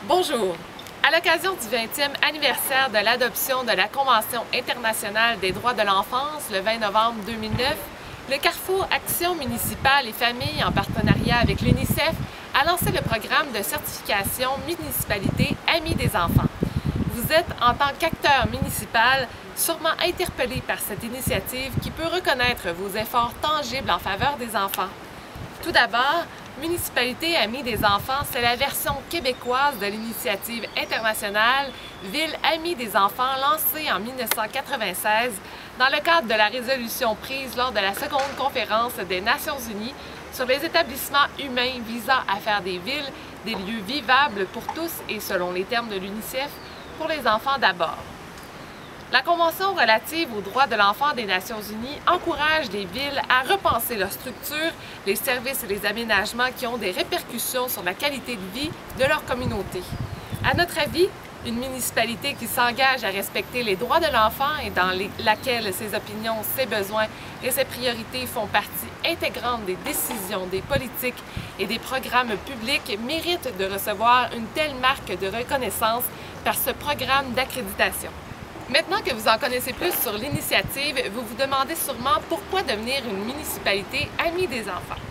Bonjour! À l'occasion du 20e anniversaire de l'adoption de la Convention internationale des droits de l'enfance le 20 novembre 2009, le Carrefour Action municipale et famille, en partenariat avec l'UNICEF, a lancé le programme de certification Municipalité Amis des enfants. Vous êtes, en tant qu'acteur municipal, sûrement interpellé par cette initiative qui peut reconnaître vos efforts tangibles en faveur des enfants. Tout d'abord, Municipalité Amis des enfants, c'est la version québécoise de l'initiative internationale Ville Amis des enfants lancée en 1996 dans le cadre de la résolution prise lors de la seconde conférence des Nations unies sur les établissements humains visant à faire des villes des lieux vivables pour tous et, selon les termes de l'UNICEF, pour les enfants d'abord. La Convention relative aux droits de l'enfant des Nations unies encourage les villes à repenser leur structure, les services et les aménagements qui ont des répercussions sur la qualité de vie de leur communauté. À notre avis, une municipalité qui s'engage à respecter les droits de l'enfant et dans laquelle ses opinions, ses besoins et ses priorités font partie intégrante des décisions, des politiques et des programmes publics mérite de recevoir une telle marque de reconnaissance par ce programme d'accréditation. Maintenant que vous en connaissez plus sur l'initiative, vous vous demandez sûrement pourquoi devenir une municipalité amie des enfants.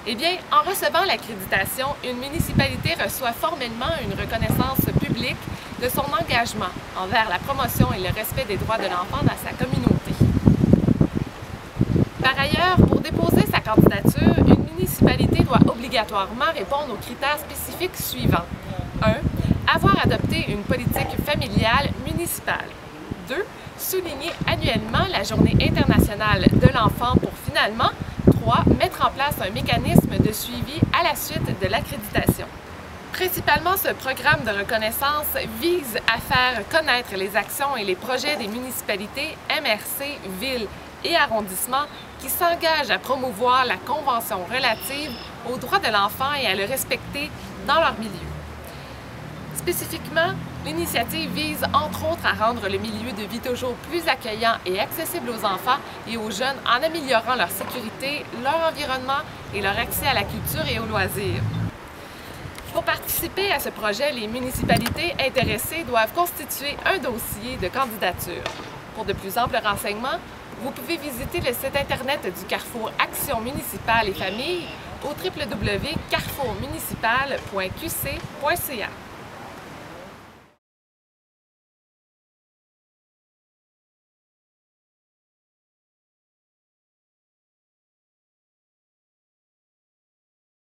Eh bien, en recevant l'accréditation, une municipalité reçoit formellement une reconnaissance publique de son engagement envers la promotion et le respect des droits de l'enfant dans sa communauté. Par ailleurs, pour déposer sa candidature, une municipalité doit obligatoirement répondre aux critères spécifiques suivants. 1. Avoir adopté une politique familiale municipale. 2. Souligner annuellement la Journée internationale de l'enfant pour finalement 3. Mettre en place un mécanisme de suivi à la suite de l'accréditation. Principalement, ce programme de reconnaissance vise à faire connaître les actions et les projets des municipalités, MRC, villes et arrondissements qui s'engagent à promouvoir la Convention relative aux droits de l'enfant et à le respecter dans leur milieu. Spécifiquement, l'initiative vise entre autres à rendre le milieu de vie toujours plus accueillant et accessible aux enfants et aux jeunes en améliorant leur sécurité, leur environnement et leur accès à la culture et aux loisirs. Pour participer à ce projet, les municipalités intéressées doivent constituer un dossier de candidature. Pour de plus amples renseignements, vous pouvez visiter le site Internet du Carrefour Action municipale et famille au www.carrefourmunicipal.qc.ca.